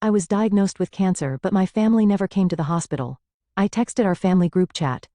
I was diagnosed with cancer, but my family never came to the hospital. I texted our family group chat.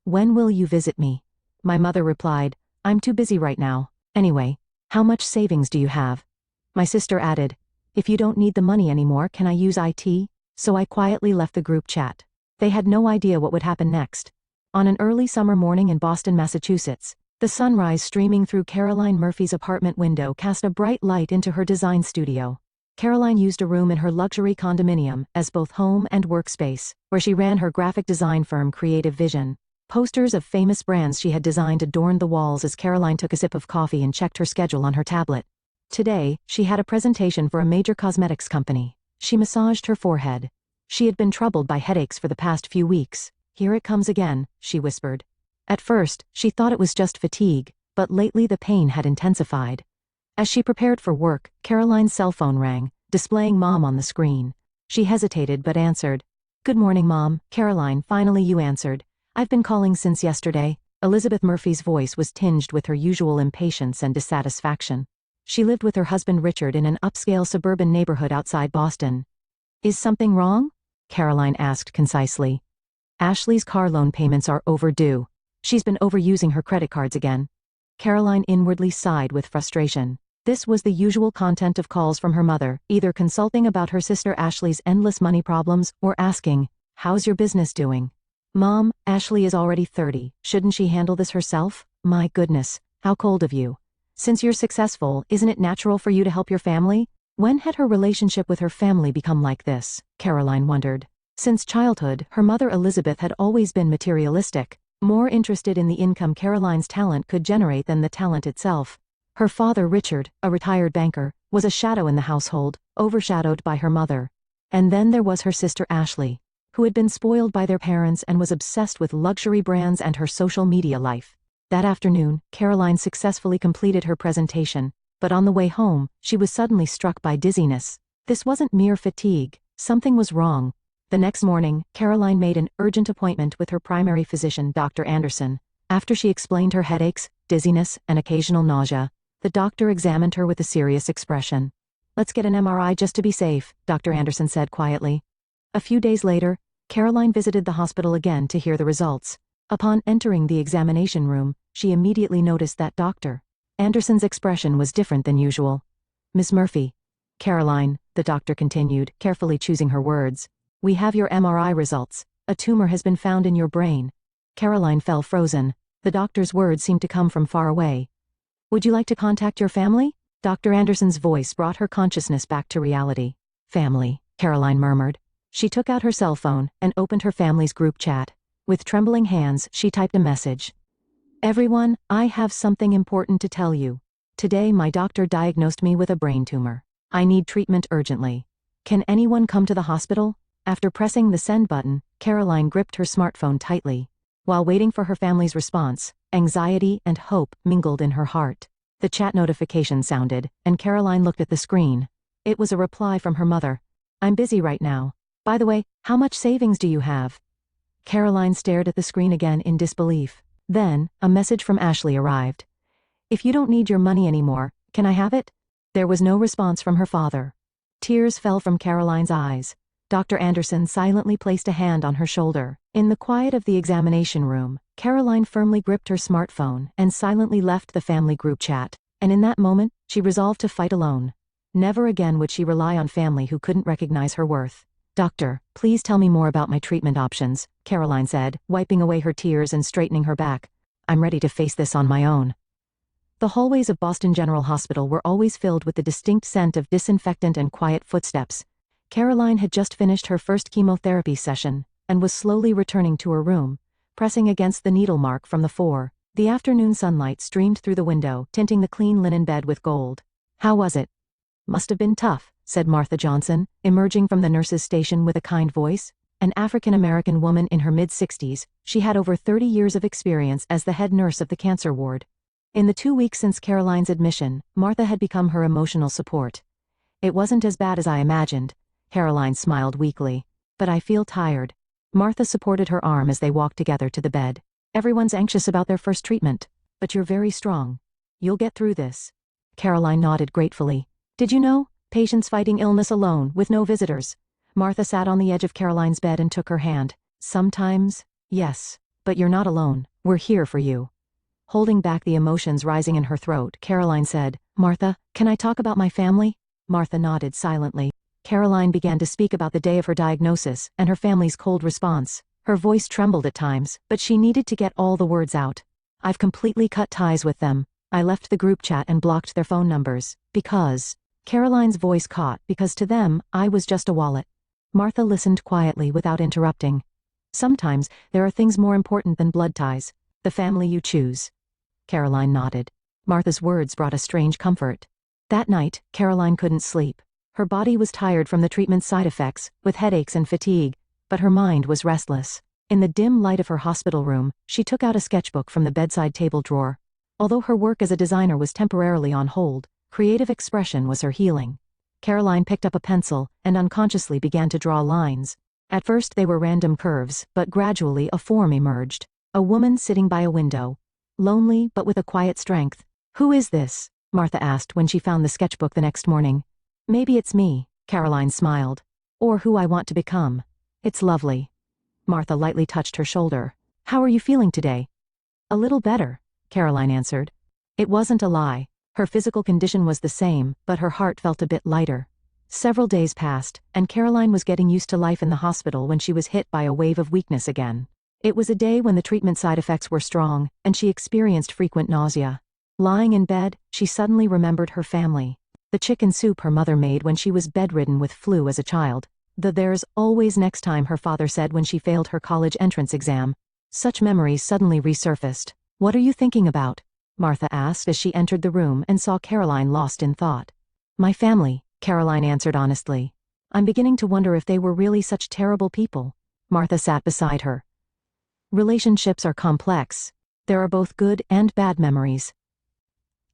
When will you visit me? My mother replied, I'm too busy right now. Anyway, how much savings do you have? My sister added, if you don't need the money anymore, can I use IT? So I quietly left the group chat. They had no idea what would happen next. On an early summer morning in Boston, Massachusetts, the sunrise streaming through Caroline Murphy's apartment window cast a bright light into her design studio. Caroline used a room in her luxury condominium as both home and workspace, where she ran her graphic design firm Creative Vision. Posters of famous brands she had designed adorned the walls as Caroline took a sip of coffee and checked her schedule on her tablet. Today, she had a presentation for a major cosmetics company. She massaged her forehead. She had been troubled by headaches for the past few weeks. Here it comes again, she whispered. At first, she thought it was just fatigue, but lately the pain had intensified. As she prepared for work, Caroline's cell phone rang, displaying Mom on the screen. She hesitated but answered. Good morning, Mom. Caroline, finally you answered. I've been calling since yesterday. Elizabeth Murphy's voice was tinged with her usual impatience and dissatisfaction. She lived with her husband Richard in an upscale suburban neighborhood outside Boston. Is something wrong? Caroline asked concisely. Ashley's car loan payments are overdue. She's been overusing her credit cards again. Caroline inwardly sighed with frustration. This was the usual content of calls from her mother, either consulting about her sister Ashley's endless money problems or asking, how's your business doing? Mom, Ashley is already 30, shouldn't she handle this herself? My goodness, how cold of you. Since you're successful, isn't it natural for you to help your family? When had her relationship with her family become like this? Caroline wondered. Since childhood, her mother Elizabeth had always been materialistic, more interested in the income Caroline's talent could generate than the talent itself. Her father Richard, a retired banker, was a shadow in the household, overshadowed by her mother. And then there was her sister Ashley, who had been spoiled by their parents and was obsessed with luxury brands and her social media life. That afternoon, Caroline successfully completed her presentation, but on the way home, she was suddenly struck by dizziness. This wasn't mere fatigue, something was wrong. The next morning, Caroline made an urgent appointment with her primary physician, Dr. Anderson. After she explained her headaches, dizziness, and occasional nausea, the doctor examined her with a serious expression. Let's get an MRI just to be safe, Dr. Anderson said quietly. A few days later, Caroline visited the hospital again to hear the results. Upon entering the examination room, she immediately noticed that Dr. Anderson's expression was different than usual. Miss Murphy. Caroline, the doctor continued, carefully choosing her words. We have your MRI results. A tumor has been found in your brain. Caroline fell frozen. The doctor's words seemed to come from far away. Would you like to contact your family? Dr. Anderson's voice brought her consciousness back to reality. Family, Caroline murmured. She took out her cell phone and opened her family's group chat. With trembling hands, she typed a message. Everyone, I have something important to tell you. Today my doctor diagnosed me with a brain tumor. I need treatment urgently. Can anyone come to the hospital? After pressing the send button, Caroline gripped her smartphone tightly. While waiting for her family's response, anxiety and hope mingled in her heart. The chat notification sounded, and Caroline looked at the screen. It was a reply from her mother. I'm busy right now. By the way, how much savings do you have? Caroline stared at the screen again in disbelief. Then, a message from Ashley arrived. If you don't need your money anymore, can I have it? There was no response from her father. Tears fell from Caroline's eyes. Dr. Anderson silently placed a hand on her shoulder. In the quiet of the examination room, Caroline firmly gripped her smartphone and silently left the family group chat. And in that moment, she resolved to fight alone. Never again would she rely on family who couldn't recognize her worth. Doctor, please tell me more about my treatment options, Caroline said, wiping away her tears and straightening her back. I'm ready to face this on my own. The hallways of Boston General Hospital were always filled with the distinct scent of disinfectant and quiet footsteps. Caroline had just finished her first chemotherapy session, and was slowly returning to her room, pressing against the needle mark from the 4. The afternoon sunlight streamed through the window, tinting the clean linen bed with gold. How was it? Must have been tough, said Martha Johnson, emerging from the nurse's station with a kind voice. An African-American woman in her mid-60s, she had over 30 years of experience as the head nurse of the cancer ward. In the 2 weeks since Caroline's admission, Martha had become her emotional support. It wasn't as bad as I imagined. Caroline smiled weakly. But I feel tired. Martha supported her arm as they walked together to the bed. Everyone's anxious about their first treatment. But you're very strong. You'll get through this. Caroline nodded gratefully. Did you know? Patients fighting illness alone, with no visitors. Martha sat on the edge of Caroline's bed and took her hand. Sometimes, yes. But you're not alone. We're here for you. Holding back the emotions rising in her throat, Caroline said, Martha, can I talk about my family? Martha nodded silently. Caroline began to speak about the day of her diagnosis and her family's cold response. Her voice trembled at times, but she needed to get all the words out. I've completely cut ties with them. I left the group chat and blocked their phone numbers. Because. Caroline's voice caught because to them, I was just a wallet. Martha listened quietly without interrupting. Sometimes, there are things more important than blood ties. The family you choose. Caroline nodded. Martha's words brought a strange comfort. That night, Caroline couldn't sleep. Her body was tired from the treatment's side effects, with headaches and fatigue, but her mind was restless. In the dim light of her hospital room, she took out a sketchbook from the bedside table drawer. Although her work as a designer was temporarily on hold, creative expression was her healing. Caroline picked up a pencil and unconsciously began to draw lines. At first they were random curves, but gradually a form emerged. A woman sitting by a window. Lonely, but with a quiet strength. Who is this? Martha asked when she found the sketchbook the next morning. Maybe it's me, Caroline smiled. Or who I want to become. It's lovely. Martha lightly touched her shoulder. How are you feeling today? A little better, Caroline answered. It wasn't a lie. Her physical condition was the same, but her heart felt a bit lighter. Several days passed, and Caroline was getting used to life in the hospital when she was hit by a wave of weakness again. It was a day when the treatment side effects were strong, and she experienced frequent nausea. Lying in bed, she suddenly remembered her family. The chicken soup her mother made when she was bedridden with flu as a child. The "there's always next time" her father said when she failed her college entrance exam. Such memories suddenly resurfaced. What are you thinking about? Martha asked as she entered the room and saw Caroline lost in thought. My family, Caroline answered honestly. I'm beginning to wonder if they were really such terrible people. Martha sat beside her. Relationships are complex. There are both good and bad memories.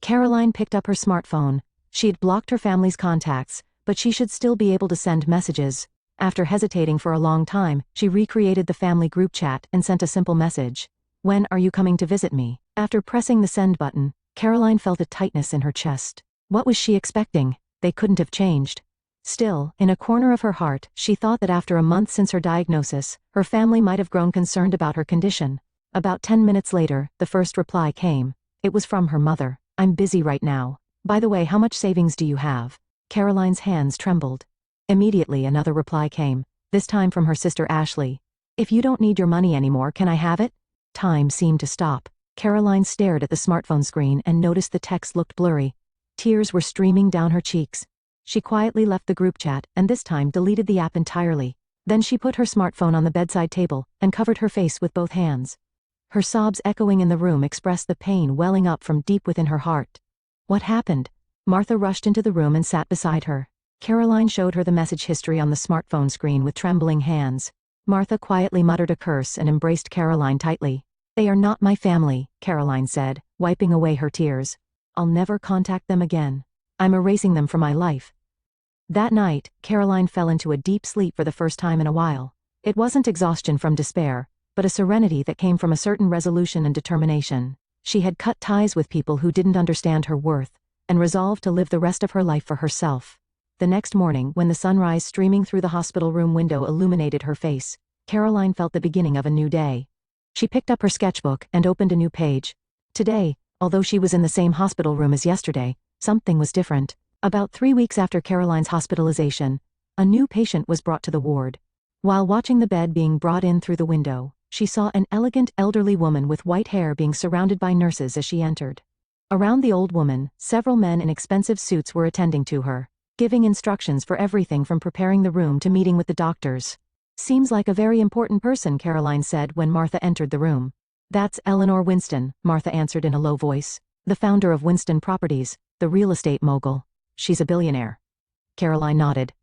Caroline picked up her smartphone. She had blocked her family's contacts, but she should still be able to send messages. After hesitating for a long time, she recreated the family group chat and sent a simple message. When are you coming to visit me? After pressing the send button, Caroline felt a tightness in her chest. What was she expecting? They couldn't have changed. Still, in a corner of her heart, she thought that after a month since her diagnosis, her family might have grown concerned about her condition. About 10 minutes later, the first reply came. It was from her mother. I'm busy right now. By the way, how much savings do you have? Caroline's hands trembled. Immediately another reply came, this time from her sister Ashley. If you don't need your money anymore, can I have it? Time seemed to stop. Caroline stared at the smartphone screen and noticed the text looked blurry. Tears were streaming down her cheeks. She quietly left the group chat and this time deleted the app entirely. Then she put her smartphone on the bedside table and covered her face with both hands. Her sobs echoing in the room expressed the pain welling up from deep within her heart. What happened? Martha rushed into the room and sat beside her. Caroline showed her the message history on the smartphone screen with trembling hands. Martha quietly muttered a curse and embraced Caroline tightly. They are not my family, Caroline said, wiping away her tears. I'll never contact them again. I'm erasing them from my life. That night, Caroline fell into a deep sleep for the first time in a while. It wasn't exhaustion from despair, but a serenity that came from a certain resolution and determination. She had cut ties with people who didn't understand her worth, and resolved to live the rest of her life for herself. The next morning, when the sunrise streaming through the hospital room window illuminated her face, Caroline felt the beginning of a new day. She picked up her sketchbook and opened a new page. Today, although she was in the same hospital room as yesterday, something was different. About 3 weeks after Caroline's hospitalization, a new patient was brought to the ward. While watching the bed being brought in through the window, she saw an elegant elderly woman with white hair being surrounded by nurses as she entered. Around the old woman, several men in expensive suits were attending to her, giving instructions for everything from preparing the room to meeting with the doctors. Seems like a very important person, Caroline said when Martha entered the room. That's Eleanor Winston, Martha answered in a low voice. The founder of Winston Properties, the real estate mogul. She's a billionaire. Caroline nodded.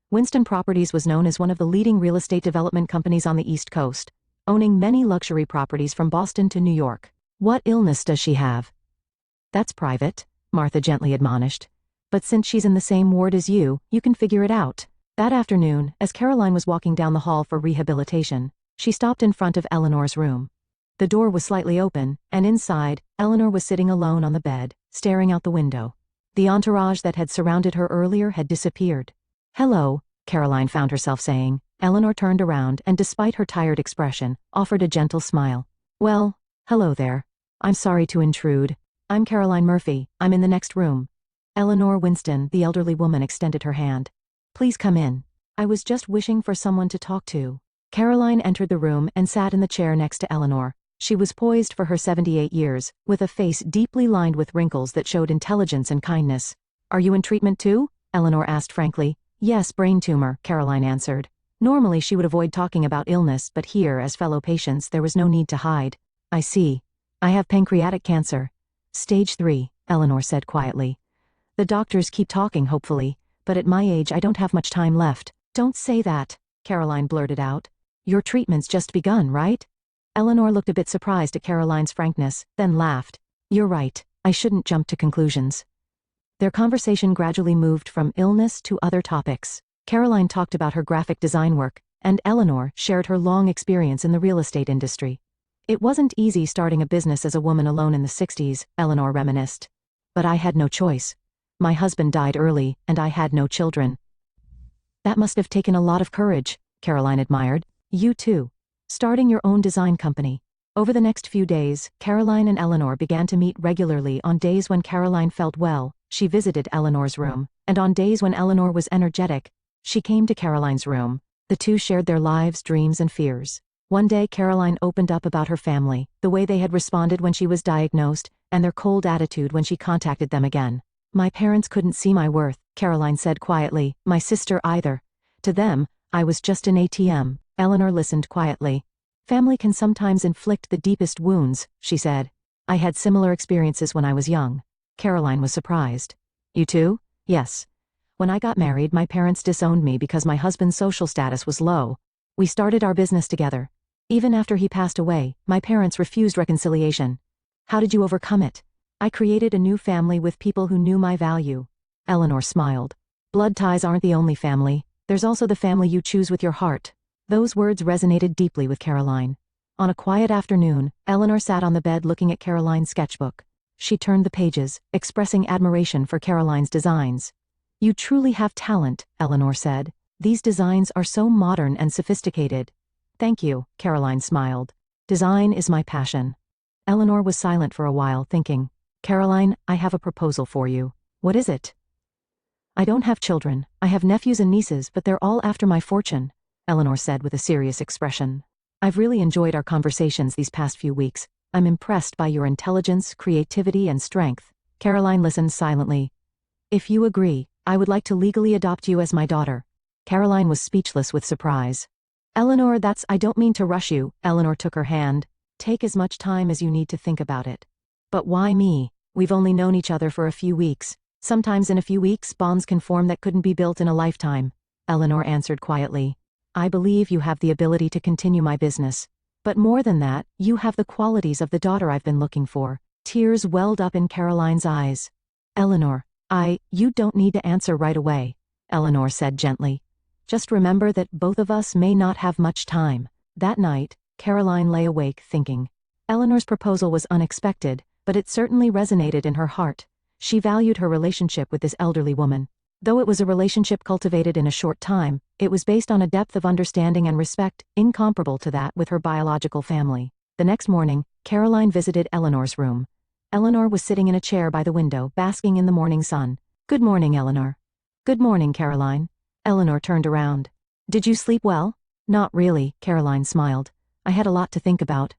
Winston Properties was known as one of the leading real estate development companies on the East Coast, owning many luxury properties from Boston to New York. What illness does she have? That's private, Martha gently admonished. But since she's in the same ward as you can figure it out. That afternoon, as Caroline was walking down the hall for rehabilitation, she stopped in front of Eleanor's room. The door was slightly open, and inside, Eleanor was sitting alone on the bed, staring out the window. The entourage that had surrounded her earlier had disappeared. "Hello," Caroline found herself saying. Eleanor turned around and, despite her tired expression, offered a gentle smile. "Well, hello there. I'm sorry to intrude. I'm Caroline Murphy. I'm in the next room." Eleanor Winston, the elderly woman, extended her hand. "Please come in. I was just wishing for someone to talk to." Caroline entered the room and sat in the chair next to Eleanor. She was poised for her 78 years, with a face deeply lined with wrinkles that showed intelligence and kindness. "Are you in treatment too?" Eleanor asked frankly. "Yes, brain tumor," Caroline answered. Normally she would avoid talking about illness, but here, as fellow patients, there was no need to hide. "I see. I have pancreatic cancer. Stage 3, Eleanor said quietly. "The doctors keep talking, hopefully, but at my age I don't have much time left." "Don't say that," Caroline blurted out. "Your treatment's just begun, right?" Eleanor looked a bit surprised at Caroline's frankness, then laughed. "You're right, I shouldn't jump to conclusions." Their conversation gradually moved from illness to other topics. Caroline talked about her graphic design work, and Eleanor shared her long experience in the real estate industry. "It wasn't easy starting a business as a woman alone in the 60s, Eleanor reminisced. "But I had no choice. My husband died early, and I had no children." "That must have taken a lot of courage," Caroline admired. "You too. Starting your own design company." Over the next few days, Caroline and Eleanor began to meet regularly. On days when Caroline felt well, she visited Eleanor's room, and on days when Eleanor was energetic, she came to Caroline's room. The two shared their lives, dreams, and fears. One day Caroline opened up about her family, the way they had responded when she was diagnosed, and their cold attitude when she contacted them again. "My parents couldn't see my worth," Caroline said quietly. "My sister either. To them, I was just an ATM." Eleanor listened quietly. "Family can sometimes inflict the deepest wounds," she said. "I had similar experiences when I was young." Caroline was surprised. "You too?" "Yes. When I got married, my parents disowned me because my husband's social status was low. We started our business together. Even after he passed away, my parents refused reconciliation." "How did you overcome it?" "I created a new family with people who knew my value." Eleanor smiled. "Blood ties aren't the only family. There's also the family you choose with your heart." Those words resonated deeply with Caroline. On a quiet afternoon, Eleanor sat on the bed looking at Caroline's sketchbook. She turned the pages, expressing admiration for Caroline's designs. "You truly have talent," Eleanor said. "These designs are so modern and sophisticated." "Thank you," Caroline smiled. "Design is my passion." Eleanor was silent for a while, thinking. "Caroline, I have a proposal for you." "What is it?" "I don't have children. I have nephews and nieces, but they're all after my fortune," Eleanor said with a serious expression. "I've really enjoyed our conversations these past few weeks. I'm impressed by your intelligence, creativity, and strength." Caroline listened silently. "If you agree, I would like to legally adopt you as my daughter." Caroline was speechless with surprise. "Eleanor, I don't mean to rush you," Eleanor took her hand. "Take as much time as you need to think about it." "But why me? We've only known each other for a few weeks. Sometimes in a few weeks, bonds can form that couldn't be built in a lifetime," Eleanor answered quietly. "I believe you have the ability to continue my business. But more than that, you have the qualities of the daughter I've been looking for." Tears welled up in Caroline's eyes. "Eleanor, you don't need to answer right away," Eleanor said gently. "Just remember that both of us may not have much time." That night, Caroline lay awake thinking. Eleanor's proposal was unexpected, but it certainly resonated in her heart. She valued her relationship with this elderly woman. Though it was a relationship cultivated in a short time, it was based on a depth of understanding and respect incomparable to that with her biological family. The next morning, Caroline visited Eleanor's room. Eleanor was sitting in a chair by the window, basking in the morning sun. "Good morning, Eleanor." "Good morning, Caroline." Eleanor turned around. "Did you sleep well?" "Not really," Caroline smiled. "I had a lot to think about."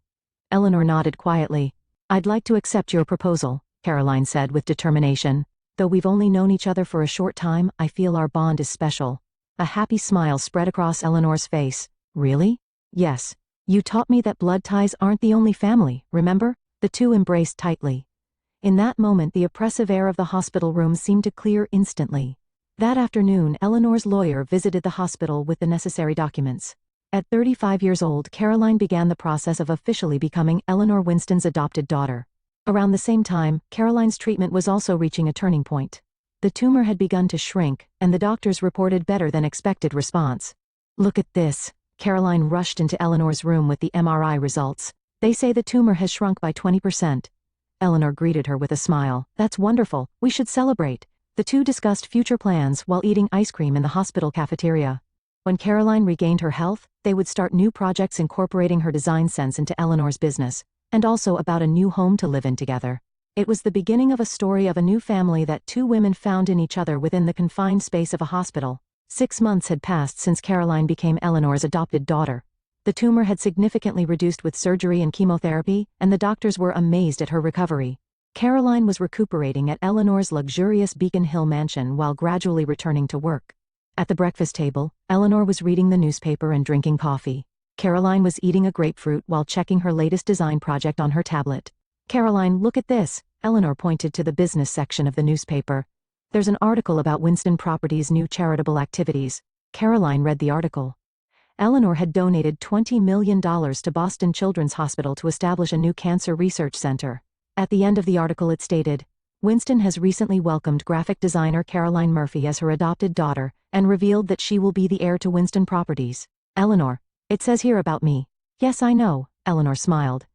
Eleanor nodded quietly. "I'd like to accept your proposal," Caroline said with determination. "Though we've only known each other for a short time, I feel our bond is special." A happy smile spread across Eleanor's face. "Really?" "Yes. You taught me that blood ties aren't the only family, remember?" The two embraced tightly. In that moment, the oppressive air of the hospital room seemed to clear instantly. That afternoon, Eleanor's lawyer visited the hospital with the necessary documents. At 35 years old, Caroline began the process of officially becoming Eleanor Winston's adopted daughter. Around the same time, Caroline's treatment was also reaching a turning point. The tumor had begun to shrink, and the doctors reported better than expected response. "Look at this." Caroline rushed into Eleanor's room with the MRI results. "They say the tumor has shrunk by 20%. Eleanor greeted her with a smile. That's wonderful, we should celebrate. The two discussed future plans while eating ice cream in the hospital cafeteria. When Caroline regained her health, they would start new projects incorporating her design sense into Eleanor's business, and also about a new home to live in together. It was the beginning of a story of a new family that two women found in each other within the confined space of a hospital. 6 months had passed since Caroline became Eleanor's adopted daughter. The tumor had significantly reduced with surgery and chemotherapy, and the doctors were amazed at her recovery. Caroline was recuperating at Eleanor's luxurious Beacon Hill mansion while gradually returning to work. At the breakfast table, Eleanor was reading the newspaper and drinking coffee. Caroline was eating a grapefruit while checking her latest design project on her tablet. Caroline, look at this, Eleanor pointed to the business section of the newspaper. There's an article about Winston Properties' new charitable activities. Caroline read the article. Eleanor had donated $20 million to Boston Children's Hospital to establish a new cancer research center. At the end of the article it stated, Winston has recently welcomed graphic designer Caroline Murphy as her adopted daughter, and revealed that she will be the heir to Winston Properties. Eleanor, it says here about me. Yes, I know, Eleanor smiled.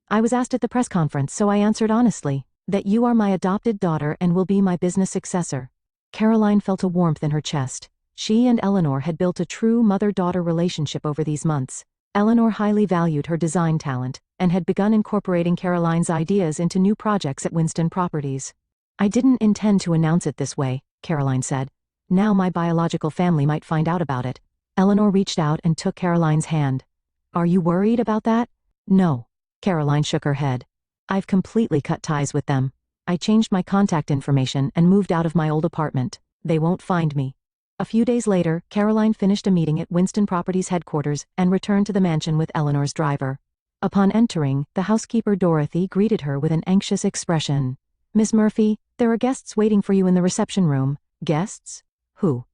I was asked at the press conference, so I answered honestly, that you are my adopted daughter and will be my business successor. Caroline felt a warmth in her chest. She and Eleanor had built a true mother-daughter relationship over these months. Eleanor highly valued her design talent, and had begun incorporating Caroline's ideas into new projects at Winston Properties. I didn't intend to announce it this way, Caroline said. Now my biological family might find out about it. Eleanor reached out and took Caroline's hand. Are you worried about that? No. Caroline shook her head. I've completely cut ties with them. I changed my contact information and moved out of my old apartment. They won't find me. A few days later, Caroline finished a meeting at Winston Properties headquarters and returned to the mansion with Eleanor's driver. Upon entering, the housekeeper Dorothy greeted her with an anxious expression. Miss Murphy, there are guests waiting for you in the reception room. Guests? Who?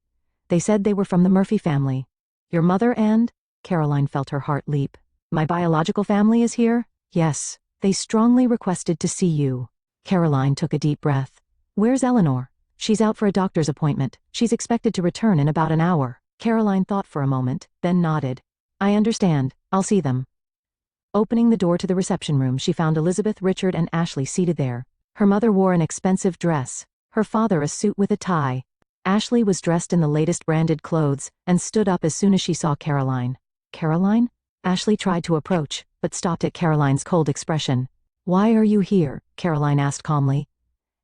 They said they were from the Murphy family. Your mother and? Caroline felt her heart leap. My biological family is here? Yes. They strongly requested to see you. Caroline took a deep breath. Where's Eleanor? She's out for a doctor's appointment. She's expected to return in about an hour. Caroline thought for a moment, then nodded. I understand. I'll see them. Opening the door to the reception room, she found Elizabeth, Richard, and Ashley seated there. Her mother wore an expensive dress. Her father a suit with a tie. Ashley was dressed in the latest branded clothes, and stood up as soon as she saw Caroline. Caroline? Ashley tried to approach, but stopped at Caroline's cold expression. Why are you here? Caroline asked calmly.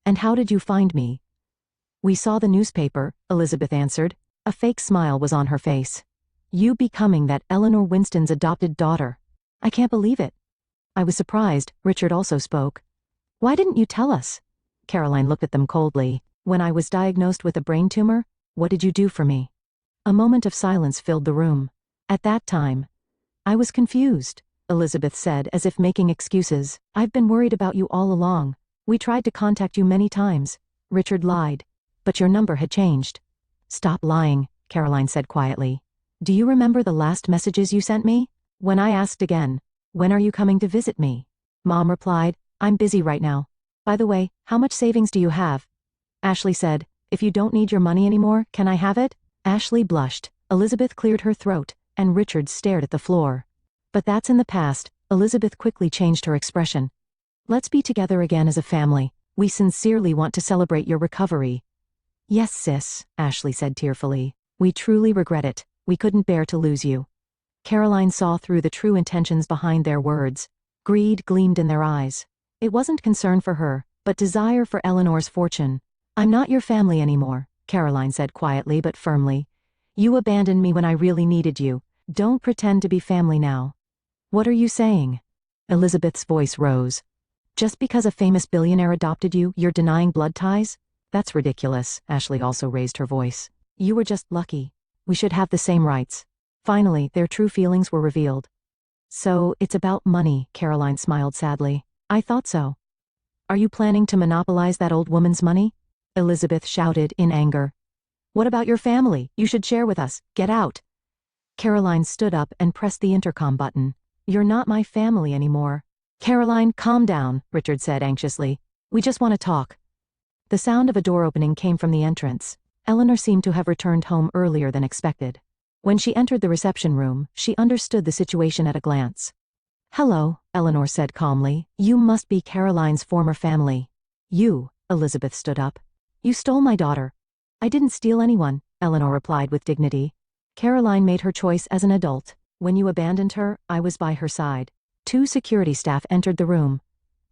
And how did you find me? We saw the newspaper, Elizabeth answered. A fake smile was on her face. You becoming that Eleanor Winston's adopted daughter. I can't believe it. I was surprised, Richard also spoke. Why didn't you tell us? Caroline looked at them coldly. When I was diagnosed with a brain tumor, what did you do for me? A moment of silence filled the room. At that time, I was confused, Elizabeth said as if making excuses. I've been worried about you all along. We tried to contact you many times. Richard lied. But your number had changed. Stop lying, Caroline said quietly. Do you remember the last messages you sent me? When I asked again, when are you coming to visit me? Mom replied, I'm busy right now. By the way, how much savings do you have? Ashley said, if you don't need your money anymore, can I have it? Ashley blushed. Elizabeth cleared her throat, and Richard stared at the floor. But that's in the past. Elizabeth quickly changed her expression. Let's be together again as a family. We sincerely want to celebrate your recovery. Yes, sis, Ashley said tearfully. We truly regret it. We couldn't bear to lose you. Caroline saw through the true intentions behind their words. Greed gleamed in their eyes. It wasn't concern for her, but desire for Eleanor's fortune. I'm not your family anymore, Caroline said quietly but firmly. You abandoned me when I really needed you. Don't pretend to be family now. What are you saying? Elizabeth's voice rose. Just because a famous billionaire adopted you, you're denying blood ties? That's ridiculous, Ashley also raised her voice. You were just lucky. We should have the same rights. Finally, their true feelings were revealed. So, it's about money, Caroline smiled sadly. I thought so. Are you planning to monopolize that old woman's money? Elizabeth shouted in anger. What about your family? You should share with us. Get out. Caroline stood up and pressed the intercom button. You're not my family anymore. Caroline, calm down, Richard said anxiously. We just want to talk. The sound of a door opening came from the entrance. Eleanor seemed to have returned home earlier than expected. When she entered the reception room, she understood the situation at a glance. Hello, Eleanor said calmly. You must be Caroline's former family. You, Elizabeth stood up. You stole my daughter. I didn't steal anyone, Eleanor replied with dignity. Caroline made her choice as an adult. When you abandoned her, I was by her side. 2 security staff entered the room.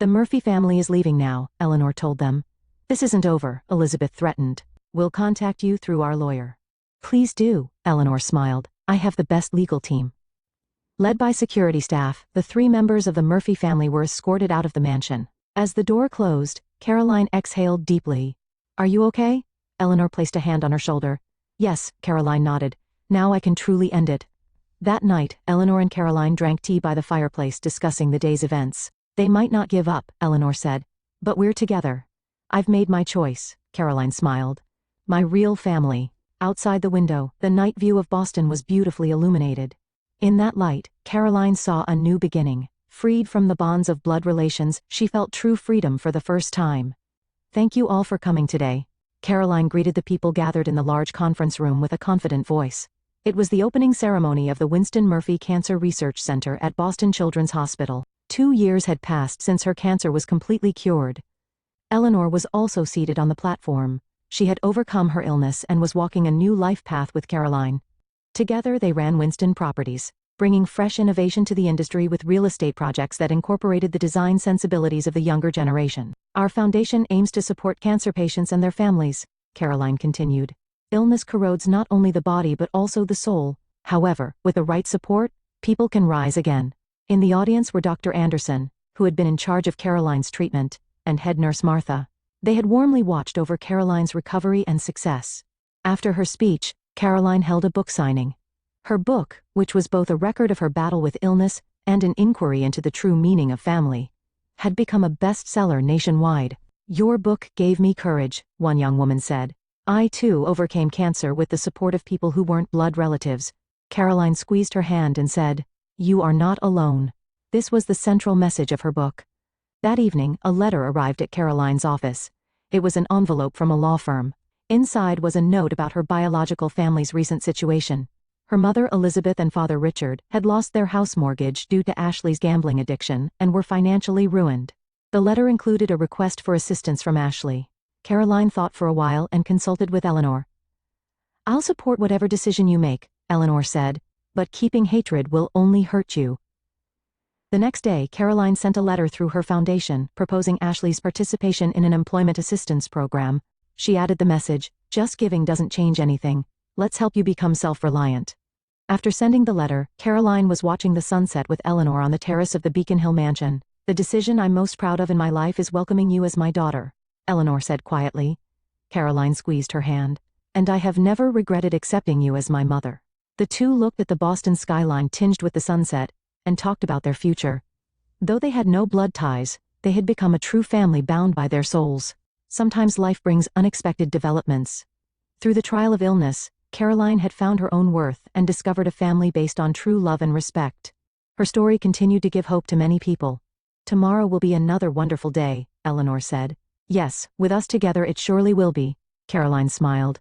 The Murphy family is leaving now, Eleanor told them. This isn't over, Elizabeth threatened. We'll contact you through our lawyer. Please do, Eleanor smiled. I have the best legal team. Led by security staff, the 3 members of the Murphy family were escorted out of the mansion. As the door closed, Caroline exhaled deeply. Are you okay? Eleanor placed a hand on her shoulder. Yes, Caroline nodded. Now I can truly end it. That night, Eleanor and Caroline drank tea by the fireplace discussing the day's events. They might not give up, Eleanor said. But we're together. I've made my choice, Caroline smiled. My real family. Outside the window, the night view of Boston was beautifully illuminated. In that light, Caroline saw a new beginning. Freed from the bonds of blood relations, she felt true freedom for the first time. Thank you all for coming today. Caroline greeted the people gathered in the large conference room with a confident voice. It was the opening ceremony of the Winston Murphy Cancer Research Center at Boston Children's Hospital. 2 years had passed since her cancer was completely cured. Eleanor was also seated on the platform. She had overcome her illness and was walking a new life path with Caroline. Together they ran Winston Properties, bringing fresh innovation to the industry with real estate projects that incorporated the design sensibilities of the younger generation. Our foundation aims to support cancer patients and their families, Caroline continued. Illness corrodes not only the body but also the soul. However, with the right support, people can rise again. In the audience were Dr. Anderson, who had been in charge of Caroline's treatment, and head nurse Martha. They had warmly watched over Caroline's recovery and success. After her speech, Caroline held a book signing. Her book, which was both a record of her battle with illness and an inquiry into the true meaning of family, had become a bestseller nationwide. Your book gave me courage, one young woman said. I too overcame cancer with the support of people who weren't blood relatives. Caroline squeezed her hand and said, You are not alone. This was the central message of her book. That evening, a letter arrived at Caroline's office. It was an envelope from a law firm. Inside was a note about her biological family's recent situation. Her mother Elizabeth and father Richard had lost their house mortgage due to Ashley's gambling addiction and were financially ruined. The letter included a request for assistance from Ashley. Caroline thought for a while and consulted with Eleanor. I'll support whatever decision you make, Eleanor said, but keeping hatred will only hurt you. The next day, Caroline sent a letter through her foundation proposing Ashley's participation in an employment assistance program. She added the message, Just giving doesn't change anything. Let's help you become self-reliant. After sending the letter, Caroline was watching the sunset with Eleanor on the terrace of the Beacon Hill mansion. The decision I'm most proud of in my life is welcoming you as my daughter, Eleanor said quietly. Caroline squeezed her hand. And I have never regretted accepting you as my mother. The two looked at the Boston skyline tinged with the sunset, and talked about their future. Though they had no blood ties, they had become a true family bound by their souls. Sometimes life brings unexpected developments. Through the trial of illness, Caroline had found her own worth and discovered a family based on true love and respect. Her story continued to give hope to many people. Tomorrow will be another wonderful day, Eleanor said. Yes, with us together it surely will be, Caroline smiled.